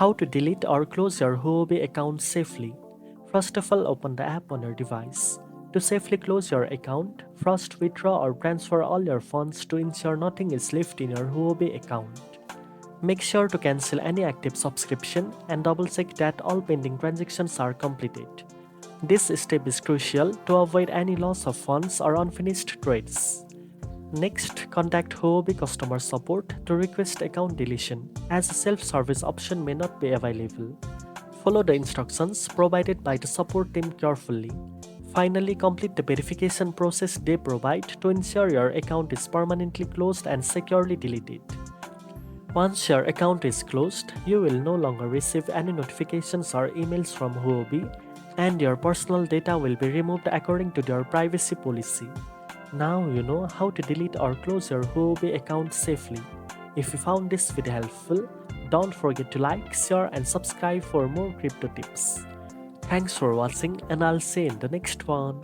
How to delete or close your Huobi account safely. First of all, open the app on your device. To safely close your account, first withdraw or transfer all your funds to ensure nothing is left in your Huobi account. Make sure to cancel any active subscription and double check that all pending transactions are completed. This step is crucial to avoid any loss of funds or unfinished trades. Next, contact Huobi customer support to request account deletion, as a self-service option may not be available. Follow the instructions provided by the support team carefully. Finally, complete the verification process they provide to ensure your account is permanently closed and securely deleted. Once your account is closed, you will no longer receive any notifications or emails from Huobi, and your personal data will be removed according to their privacy policy. Now you know how to delete or close your Huobi account safely. If you found this video helpful, don't forget to like, share and subscribe for more crypto tips. Thanks for watching, and I'll see you in the next one.